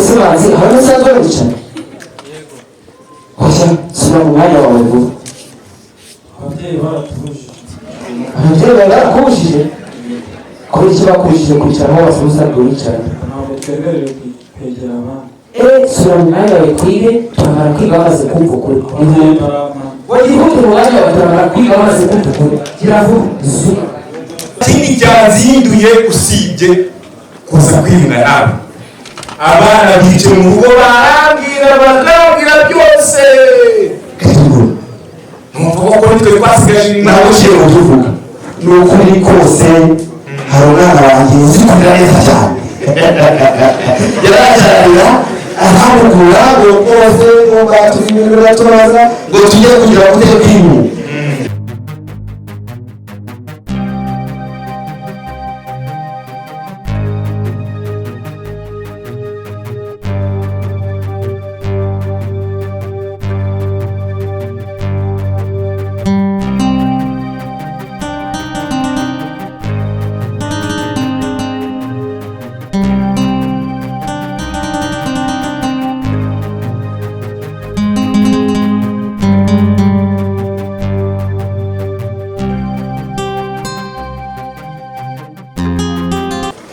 Simanzi hano sanzwe bicara oya sura mu mwanya wawe vuba ababyeyi barakubujije kubera iki bakubujije kwicara aho wase usanzwe wicara ntabwo twemerewe kwegera abandi sura mu mwanya wawe twige turamara kwiga bamaze kumva ukuri wagihute mu mwanya wawe turamara kwiga bamaze kumva ukuri gira vuba zuba ikindi cyazinduye usibye kuza kwimwa nawe abana bicaye mu rugo barambwira bakambwira byose numva ko nitwe twasigaje nawe uciye mu tuvuga ni ukuri kose hari umwana wanjye uzi kumera neza cyane yaracarira aramukura ngo rwose ngo turi ibintu biratubaza ngo tujye kugira ngo tujye kwimura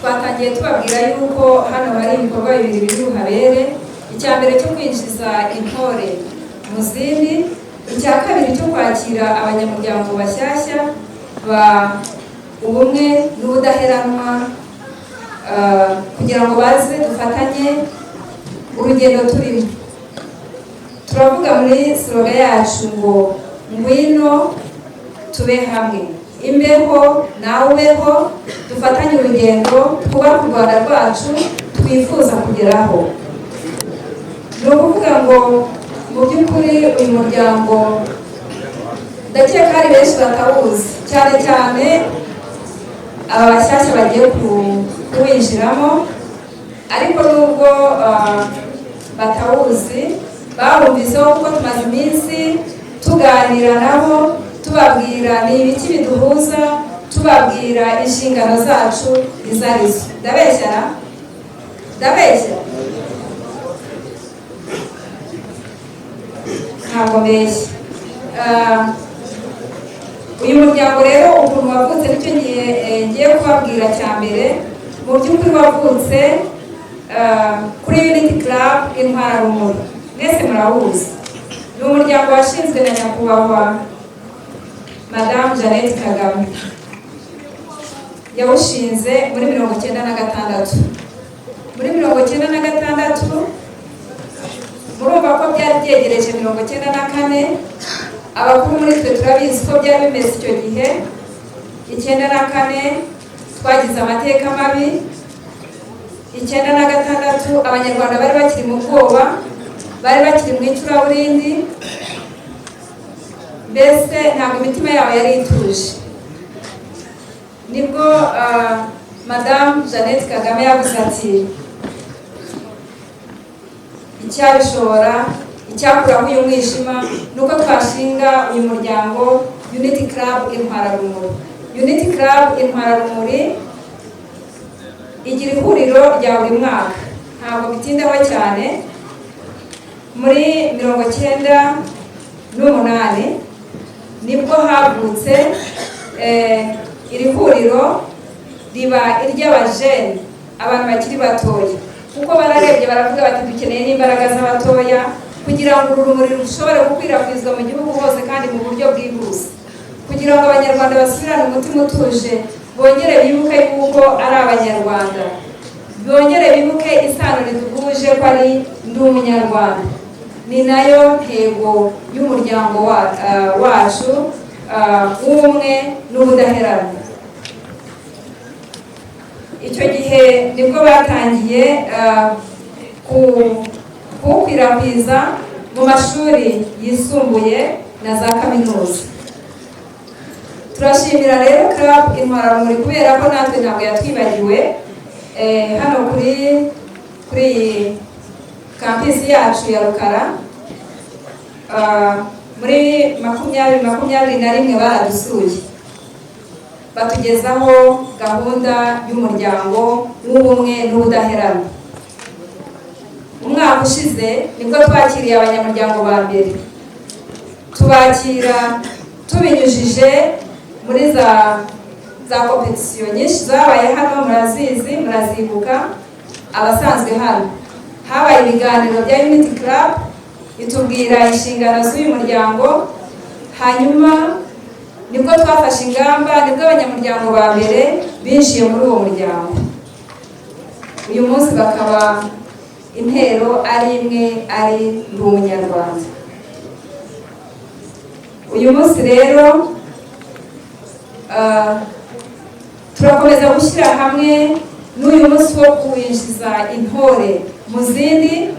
twatangiye tubabwira yuko hano hari ibikorwa bibiri biri buhabere. Icya mbere cyo kwinjiza intore mu zindi, icya kabiri cyo kwakira abanyamuryango bashyashya ba ubumwe n'ubudaheranwa kugira ngo baze dufatanye urugendo turimo. Turavuga muri sloga yacu ngo ngwino tube hamwe, imbeho nawe ubeho, dufatanye urugendo twubaka u Rwanda rwacu twifuza kugeraho. Ni ukuvuga ngo mu by'ukuri uyu muryango ndakeka hari benshi batawuzi, cyane cyane aba bashyashya bagiye kuwinjiramo, ariko nubwo batawuzi bawumviseho kuko tumaze iminsi tuganira nabo, tubabwira ni ibiki biduhuza, tubabwira inshingano zacu izo arizo. Ndabeshya ntabwo mbeshya. uyu muryango rero ukuntu wavutse nicyo ngiye kubabwira cya mbere. Mu by'ukuri wavutse kuri Unity Club Intwararumuri, mwese murawuzi. Ni umuryango washinzwe na nyakubahwa Madame Jeannette Kagame, yawushinze muri 1996. Muri 1996 murumva ko byari byegereje 1994. Abakuru muri twe turabizi ko byari bimeze icyo gihe. 1994 twagize amateka mabi. 1996 abanyarwanda bari bakiri mu bwoba, bari bakiri mu icuraburindi, mbese ntabwo imitima yabo yari ituje. Nibwo Madame Jeannette Kagame yavuze ati icyabishobora, icyakuraho uyu mwijima nuko twashinga uyu muryango Unity Club Intwararumuri. Unity Club Intwararumuri igira ihuriro rya buri mwaka, ntabwo bitindaho cyane. Muri 1998 nibwo havutse iri huriro riba iry'abajene, abantu bakiri batoya, kuko bararebye baravuga bati dukeneye n'imbaraga z'abatoya kugira ngo urumuri rushobore gukwirakwizwa mu gihugu hose kandi mu buryo bwihuse, kugira ngo abanyarwanda basubirane umutima utuje, bongere bibuke yuko ari abanyarwanda, bongere bibuke isano riduhuje ko ari ndi umunyarwanda. Ni nayo ntego y'umuryango wacu w'ubumwe n'ubudaheranwa. Icyo gihe nibwo batangiye kuwukwirakwiza mu mashuri yisumbuye na za kaminuza. Turashimira rero Club Intwararumuri kubera ko natwe ntabwo yatwibagiwe. Hano kuri kuri kampisi yacu ya Rukara. Muri 2021 baradusuye batugezaho gahunda y'umuryango w'ubumwe n'ubudaheranwa. Umwaka ushize nibwo twakiriye abanyamuryango ba mbere, tubakira tubinyujije muri za kompetisiyo nyinshi zabaye hano, murazibuka abasanzwe hano. Habaye ibiganiro bya Unity Club bitubwira inshingano z'uyu muryango, hanyuma nibwo twafashe ingamba, nibwo abanyamuryango ba mbere binjiye muri uwo muryango. Uyu munsi bakaba intero ari imwe, ari umunyarwanda. Uyu munsi rero turakomeza gushyira hamwe n'uyu munsi wo kuwinjiza intore mu zindi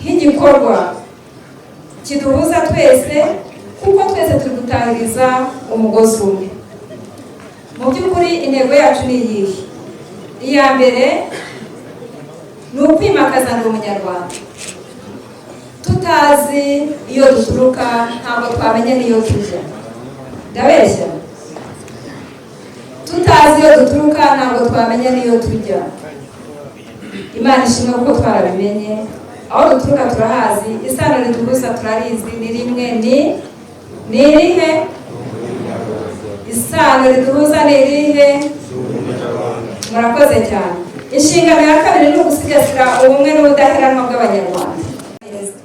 nk'igikorwa kiduhuza twese, kuko twese turi gutahiriza umugozi umwe. Mu by'ukuri intego yacu ni iyihe? Iya mbere ni ukwimakaza ndi umunyarwanda. Tutazi iyo duturuka ntabwo twamenye n'iyo tujya. Ndabeshya? Tutazi iyo duturuka ntabwo twamenye n'iyo tujya. Imana ishimwe kuko twarabimenye. Aho duturuka turahazi, isano riduhuza turarizi, ni rimwe, ni irihe? Isano riduhuza ni irihe? Murakoze cyane. Inshingano ya kabiri ni ugusigasira ubumwe n'ubudaheranwa bw'abanyarwanda.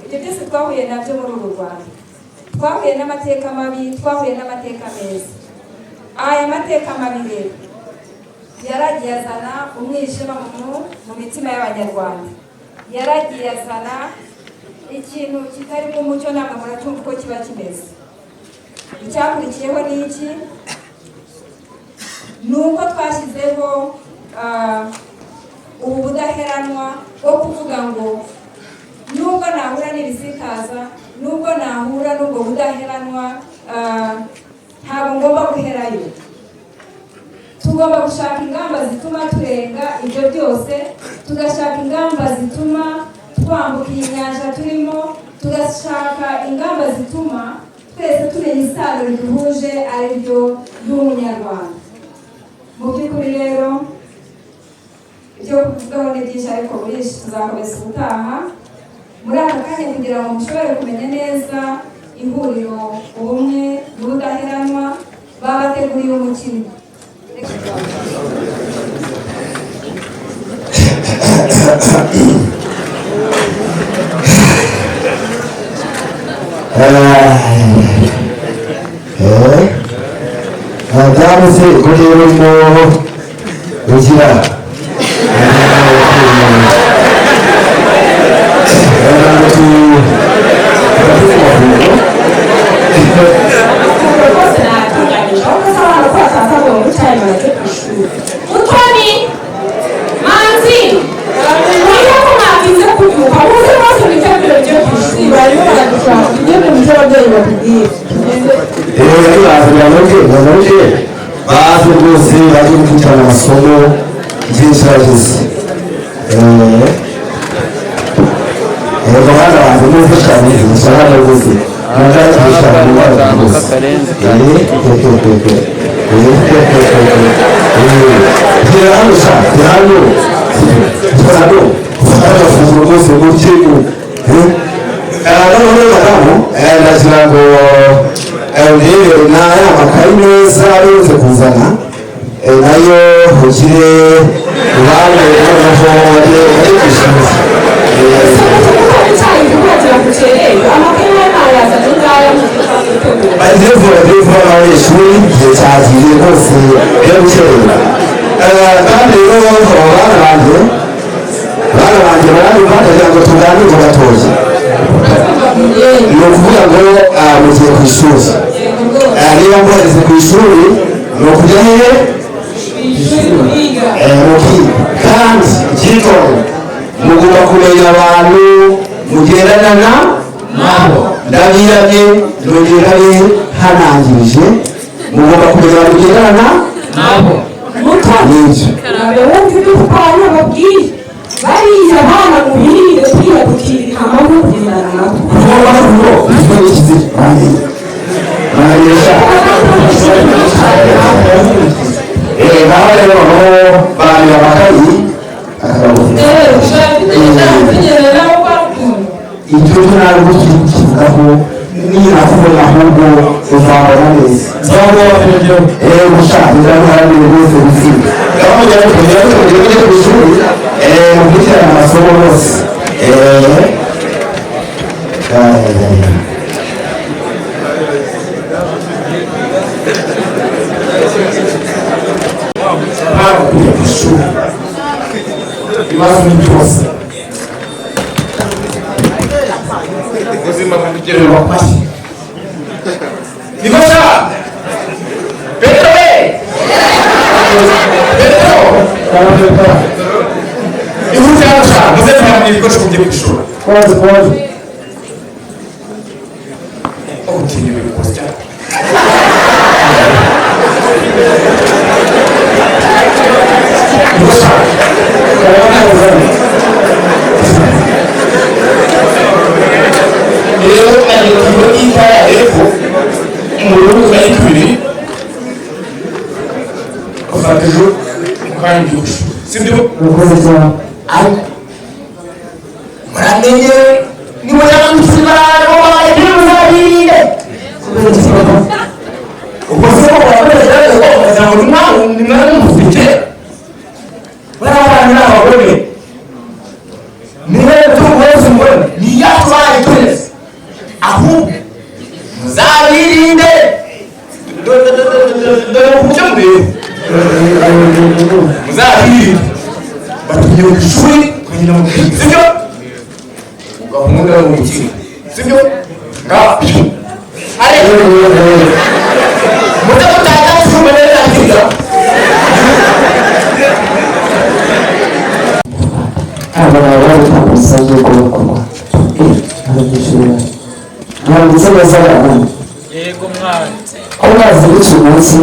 Ibyo byose twahuye nabyo muri uru Rwanda. Twahuye n'amateka mabi, twahuye n'amateka meza. Aya mateka mabi rero yaragiye azana umwijima mu mitima y'abanyarwanda. Yaragiye azana ikintu kitarimo umucyo, namwe muracyumva uko kiba kimeze. Icyakurikiyeho ni iki? Ni uko twashyizeho ubu budaheranwa bwo kuvuga ngo nubwo nahura n'ibisitaza, nubwo nahura n'ubwo budaheranwa, ntabwo ngomba guherayo. Tugomba gushaka ingamba zituma turenga ibyo byose, tugashaka ingamba zituma twambuka iyi nyanja turimo, tugashaka ingamba zituma twese tumenya isano riduhuje ari ryo y'umunyarwanda. Mu by'ukuri rero ibyo kuvugaho ni byinshi, ariko burishi tuzakomeza ubutaha muri aka kanya kugira ngo mushobore kumenya neza ihuriro ubumwe n'ubudaheranwa. Babateguriye umukino. Madamu se kuri urimo ugira Utoni manzi niyo kumatinze kubyuka muze bose bitabiro byo kwishuri bari barashaka ibyo kumutera ababyeyi bakubwiye baze rwose baje gukurikirana amasomo igihe kirageze. Abana banjye neza cyane cyane rwose nagakurikirana indwara rwose gira hano sha gira hano ufata amafunguro rwose mu kigo noneho madamu ndagira ngo ndebe n'aya makayi meza yose kuzana nayo ugire uruhande noneho wajye kwishima. Bagiye abanyeshuri igihe cyagiye rwose yo gukerera. Kandi rero bana banjye barari batagira ngo tuganire gatoya. Ni ukuvuga ngo mugiye ku ishuri. Niba mbohereze ku ishuri ni ukujya hehe? Mukiga. Kandi ikitongo mugomba kumenya abantu mugendana nabo. Ndabirabye nongerabe hanangirije mugomba kumenya abantu mugendana nabo. Nibyo. Wumva ibyo abana babwiye bari rero bari amakayi ibyo ntabwo tukivugaho niba kubona ahubwo uzabona neza gushakira n'ahandi bose biziga bamujyana kugira ngo tugere ku ishuri gukurikirana amasomo yose ntabwo kujya ku ishuri ibibazo ni byose ubuzima bugererwa kwasi nibasha Petro ihutira muze twamenya ibikoresho kujya ku ishuri Pode. utinya ibikoresho cyane nibasha rero ari ikigo cy'itara epfo umuriro uri kubiri ufata ejo ukanya igihugu sibyo muramenye nimujyana gusibara muzabirinde ubwo se ko barakoresha rero bakazamura umwana mufite barabana n'abagore niba tuweze mbona niyatwaye twese ahubwo muzabirinde dore uburyo mureba muzabirinde batugiye ku ishuri kugira ngo sibyo ugahumura mu kigo sibyo ngapyo ariko muda mutanga cyumba neza nziza abana bari kumusabye kubakwa abanyeshuri ntabwo neza abana Yego mwana. ko bazibutse umunsi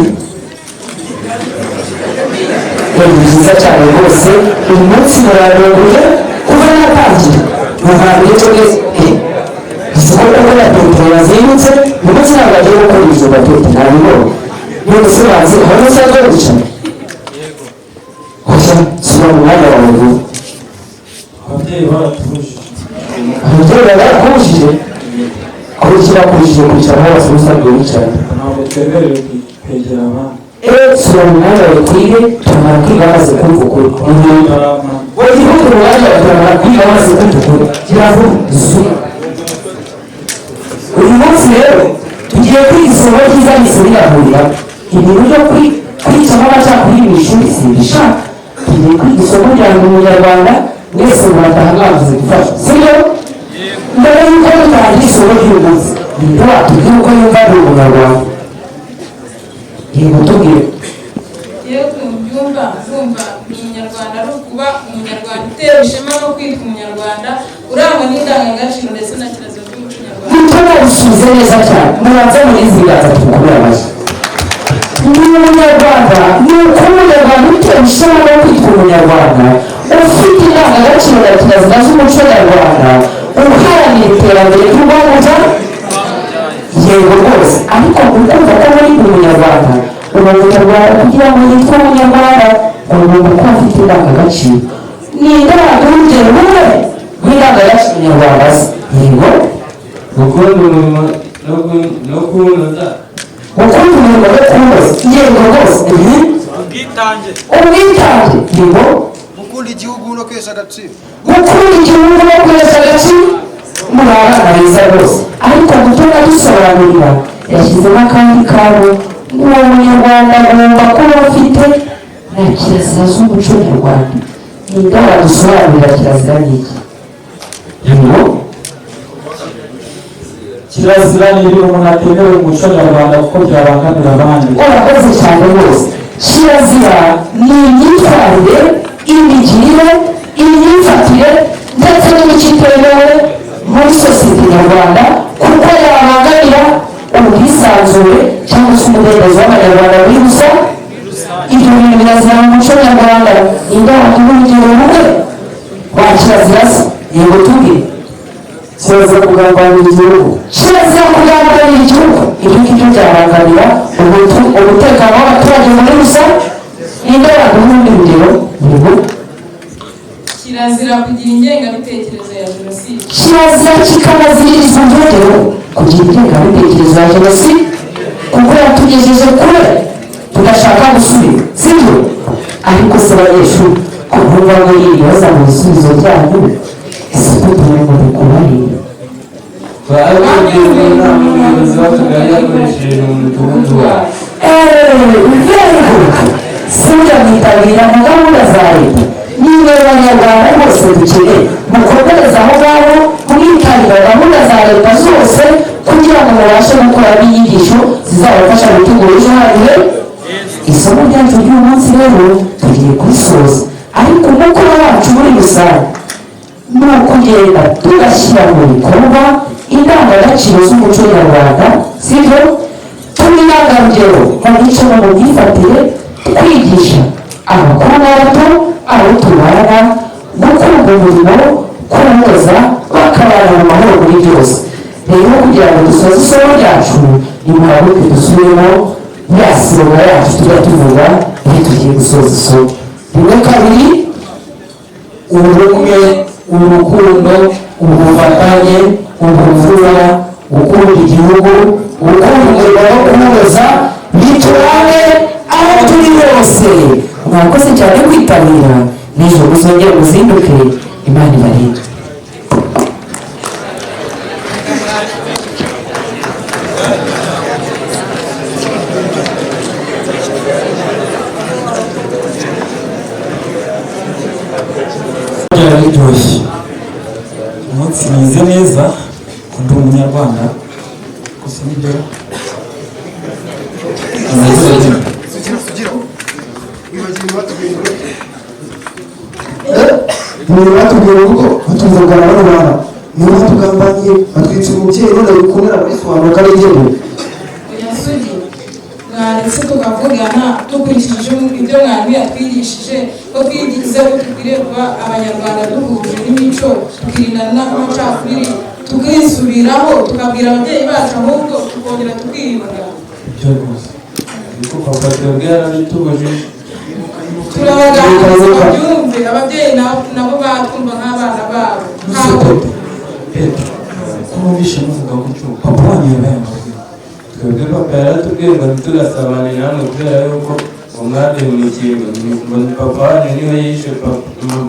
ni byiza cyane rwose uyu munsi murarongoye kuva natangira muhangiye twese isoko kuko na petero yazindutse uyu munsi ntabwo agiye gukora ibyo batete ntabibona none se bazi aho musanzwe bicaye oya sura mu mwanya wawe vuba Ababyeyi baratuje. ababyeyi barakubujije kurikira kurishije kwicara aho bose musanzwe bicaye Ntabwo twemerewe kwegera abandi. sura mu mwanya wawe twige tumara kwiga maze kumva ukuri wagihugu umwanya batumara kwiga maze kumva ukuri kiravuga isura uyu munsi rero tugiye kwiga isomo ryiza risubirahurira ibintu byo kwicamo amacakubiri mu ishuri simbishaka tugiye kwiga isomo rya ndi umunyarwanda mwese murataha mwavuze gufasha sibyo mbere y'uko dutangira isomo ry'uyu munsi nibyo watubwira uko yumva ari umunyarwanda yego tubwire yewe mbyumva ndumva umunyarwanda ari ukuba umunyarwanda utera ishema no kwitwa umunyarwanda urangwa n'indangagaciro ndetse na kirazira by'umuco nyarwanda. Mutona bisubize neza cyane mubanze muri izi biganza tukubira amashyi ni umunyarwanda ni uko umunyarwanda utera ishema no kwitwa umunyarwanda ufite indangagaciro na kirazira z'umuco nyarwanda uharanira iterambere ry'urwanda yego rwose ariko ukumva ko muri umunyarwanda uba umunyarwanda kugira ngo yitwe umunyarwanda umuntu uko afite indangagaciro ni indangarugero rumwe rw'indangagaciro nyarwanda se yego gukunda umurimo no kuwunoza gukunda umurimo no kuwunoza yego rwose Ubwitange. ubwitange yego gukunda igihugu no kwesha agaciro gukunda igihugu no kwesha agaciro muri abana beza rwose ariko gutuma dusobanurira yashyizemo akandi kabo uwo munyarwanda agomba kuba afite na kirazira z'umuco nyarwanda ninde wadusobanurira kirazira n'iki yego Kirazira ni ibintu umuntu atemewe mu muco nyarwanda kuko byabangamira abandi. urakoze cyane rwose kirazira ni imyitwarire imigirire imyifatire ndetse n'imico itemewe muri sosiyete nyarwanda kuko yabangamira ubwisanzure cyangwa se umudendezo w'abanyarwanda muri gusa ibyo bintu birazira mu muco nyarwanda indahabwa n'urugero rumwe wa kirazira se yego tubwire Kirazira kugambanira igihugu. kirazira kugambanira igihugu ibyo ngibyo byabangamira umutekano w'abaturage muri rusange ninde waguha urugero yego kirazira kugira ingengabitekerezo ya jenoside. kirazira kikanaziririza urugero kugira ingengabitekerezo ya jenoside kuko yatugejeje kure tugashaka gusubira sibyo ariko se abanyeshuri kuvuga ngo yibaza mu bisubizo byanyu ese kugira ngo bikubarire twabibwirwa inama umuyobozi w'akagari yakoresheje mu mudugudu wawe sibyo mwitabira na gahunda za leta niba abanyarwanda bose dukeneye mukomereza aho ngaho mwitabira gahunda za leta zose kugira ngo mubashe gukora n'inyigisho zizabafasha gutegura ejo hagiye isomo ryacu ry'uyu munsi rero tugiye kurisoza ariko umukoro wacu muri rusange ni ukugenda tugashyira mu bikorwa indangagaciro z'umuco nyarwanda sibyo tubirangarugero mu mico no mu myifatire kwigisha abakuru n'abato abo tubana gukunda umurimo kunoza bakabana mu mahoro muri byose rero kugira ngo dusoze isomo ryacu nimuhabuke dusubiremo ya sima yacu tujya tuvuga iyo tugiye gusoza isomo rimwe kabiri ubumwe urukundo ubufatanye ubuvura gukunda igihugu gukunda umurimo no kunoza biturane aho turi hose mwakoze cyane kwitabira n'ejo muzongere muzinduke imana ibarinde biryoshye umunsi mwize neza ndi umunyarwanda gusa nibyo niba batubwira uko batuzagana n'abana niba batugambaniye batwitse umubyeyi none bikomera barisobanura ko ari igihembo yasugi mwaretse tukavugana dukurikije ibyo mwarimu yatwigishije ko twigize ko dukwiriye kuba abanyarwanda duhuje n'imico tukirinda n'amacakubiri tukisubiraho tukabwira ababyeyi bacu ahubwo tukongera tukiyunga ibyo rwose ariko papa twebwe yarabitubujije turabaganiriza babyumve ababyeyi nabo batwumva nk'abana babo ntabwo ko mubishe muvuga gutyo papa wanyu yabaye amabwiriza twebwe papa yaratubwiye ngo ntitugasabane namwe kubera yuko umwade mu kintu ngo papa wanyu niwe yishe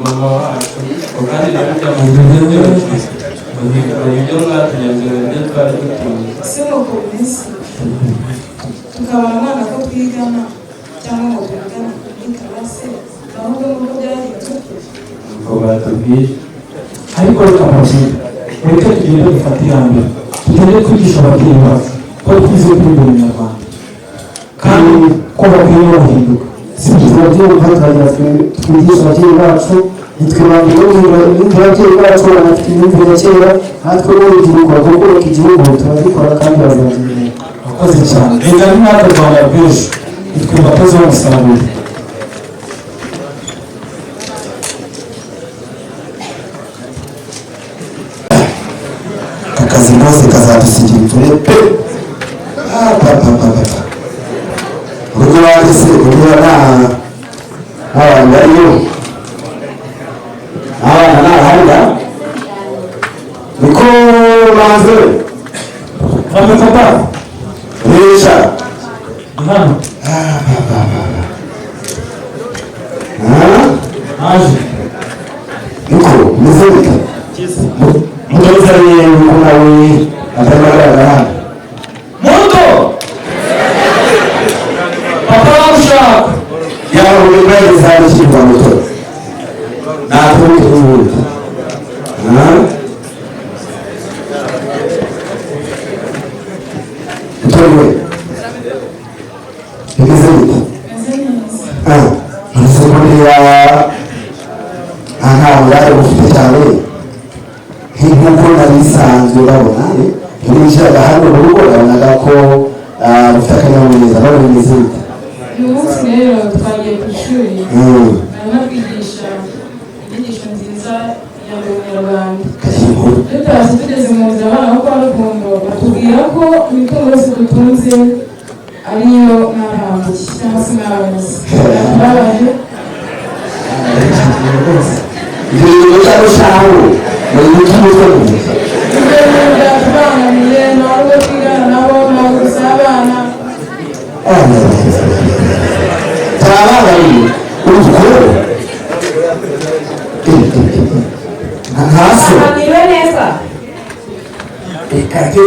mama wacu ngo kandi rero byamugize ibyo mwatunyaze ibyo twari dutunze si nuko bimeze tukabona umwana ko twigana cyangwa ngo twigane kuri karase ahubwo nuko byagenze ngo batubwiye ariko reka mubwire reka tugende dufate iya mbere tugende twigisha ababyeyi bacu ko twize kuri buri munyarwanda kandi ko bakwiye bahinduka si byiza ababyeyi batangira twigisha ababyeyi bacu nitwibandira ababyeyi bacu banafite imyumvire ya kera natwe n'urubyiruko rwo kubaka igihugu turabikora kandi bazagenda akoze cyane leta ni natwe rwanda rw'ejo nitwe bakoze umusaruro akazi kose kazadusigira uturere pe urugo wanjye se kugira n'abantu bariyo abana n'abahanga niko banze mame papa uresha hano naje niko meze bita mugezanye uko nawe atarimo agaragara hano muto papa wamushaka yaba buri wese azashyirwa mu muto natwe n'ubundi mutowe bimeze bite ntuzi buriya ntawe yari ufite cyane nk'uko nari isanzwe babona ntibishyiraga hano mu rugo babonaga ko rufite akanyamuneza none bimeze bite uyu munsi rero twagiye ku ishuri barimo kwigisha inyigisho nziza ya buri munyarwanda dutazi tugeze mu nzira abana bo kwa rukundo batubwira ko imitungo yose dutunze ariyo n'abantu cyangwa se n'abayobozi babaje ibyo cyangwa shaho mu gihe cy'ubukungu tubananiye nabo twigana nabo nabuze abana tarabaye urukuru ntaso niwe neza ikajye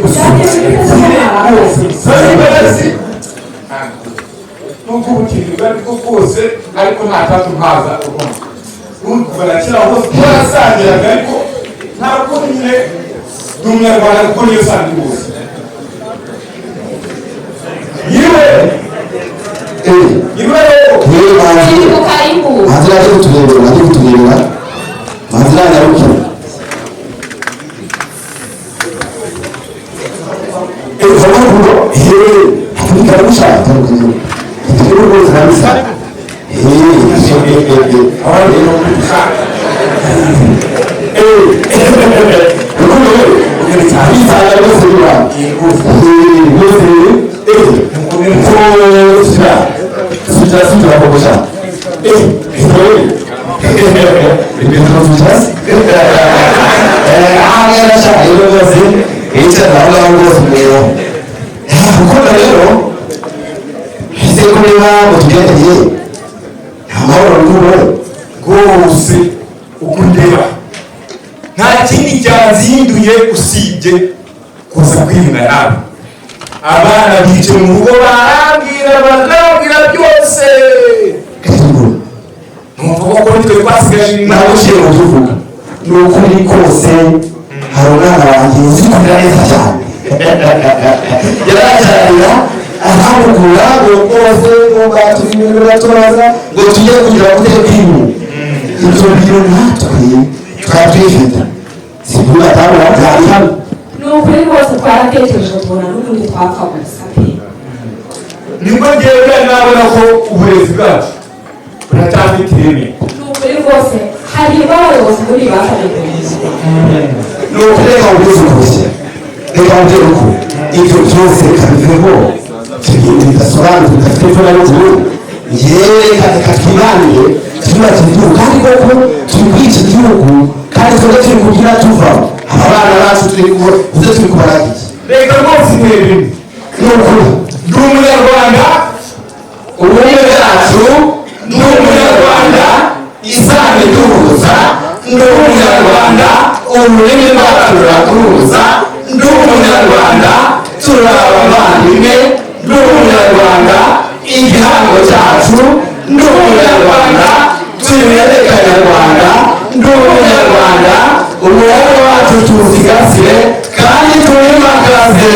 nubwo ubukini bwari bwo bwose ariko nta tato ntaza urumva kuva na kera hose twarasangiraga ariko ntabwo nyine ni umunyarwanda kuko niyo sandi bose yiwe mazira aje kuturebera mazira anyarukira Zamanuro, hakika kabisa kidogo kabisa. Awali ndio kabisa aliyosema sita kabisa kuko rero ese kureba mutugendeye amahoro n'ubwo rwose uko ndeba nta kindi cyazinduye usibye kuza kwiyunga nawe abana bicaye mu rugo barambwira byose numva ko nitwe twasigaje nawe uciye mu tuvuga ni ukuri kose hari umwana wanjye uzi kurira neza cyane yaracarira ahamugura ngo rwose ngomba tubimira turaza ngo tujye kugira guteka ibi ibyo biro natwe twatwifite sibura tabura byari hano ni ukuri rwose twaratekereje tubona n'ubundi twapfa gusa pe nibwo ngewe nabona ko uburezi bwacu buracyafite ireme ni ukuri rwose hari abayobozi muri basabye kubivuga ni ukuri reka ubizi gusa reka mbere ko ibyo byose kabiveho tugenda bidasobanutse bidafite epfo na ruguru yewe reka twibanire twubakire igihugu kandi koko turi kwica igihugu kandi twebwe turi kugira tuva aba bana bacu turi kubaragiye reka rwose intebe ni ukuri ndi umunyarwanda ubumwe bwacu ndi umunyarwanda isano iduhuza ndi umunyarwanda ururimi rwacu ruraduhuza ndi umunyarwanda turi abavandimwe ndi umunyarwanda igihango cyacu ndi umunyarwanda tubere kanyarwanda ndi umunyarwanda umuhoro wacu tuwusigasire kandi tuwimakaze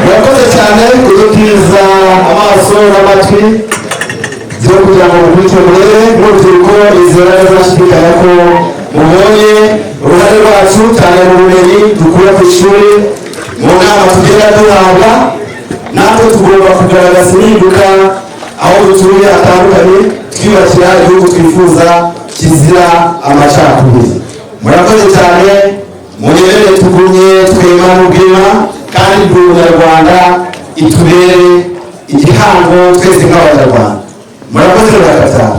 murakoze cyane kudutiza amaso n'amatwi byo kugira ngo mukurikire murebe nk'urubyiruko izera neza bashidikanya ko mubonye uruhare rwacu cyane mu bumenyi dukura ku ishuri mu nama tugenda duhabwa natwe tugomba kugaragaza impinduka aho dutuye hatandukanye twiyubakira igihugu twifuza kizira amacakubiri murakoze cyane munyerere tugumye twema n'ubwima kandi ndi umunyarwanda itubere igihango twese nk'abanyarwanda murakoze murakataha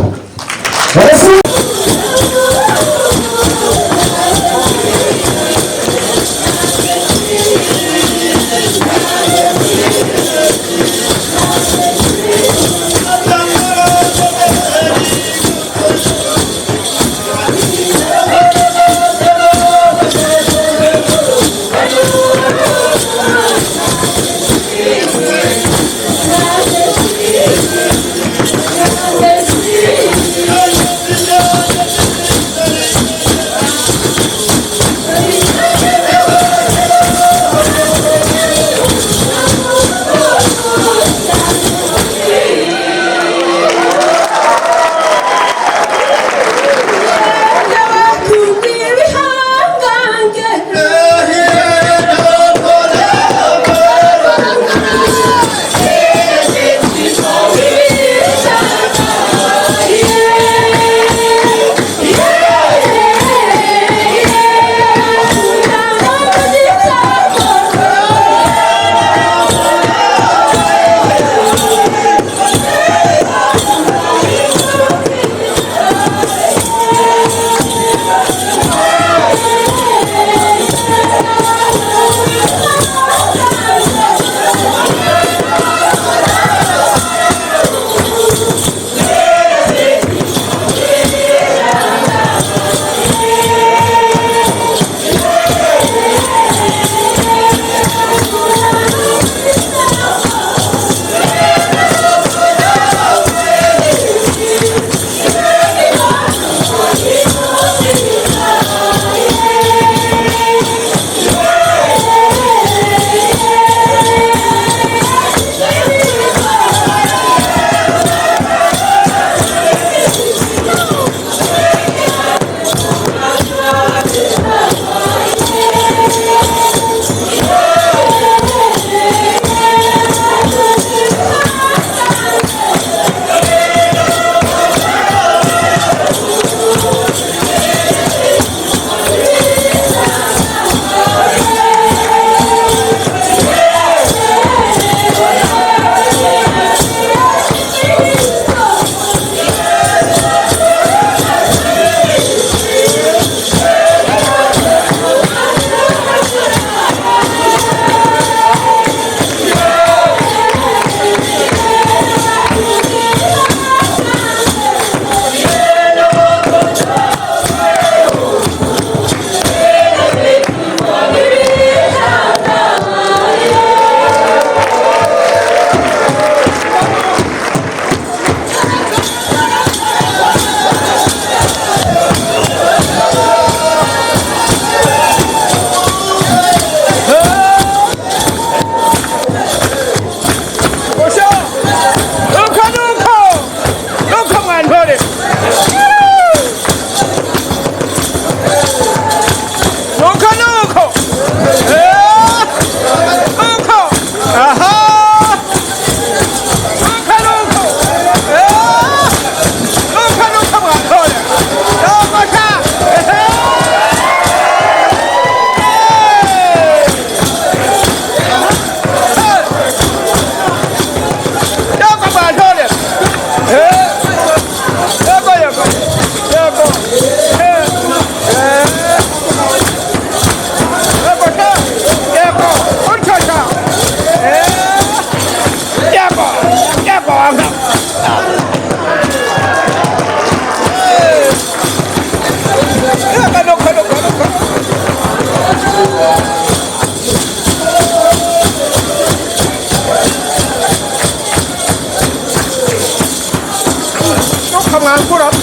barakora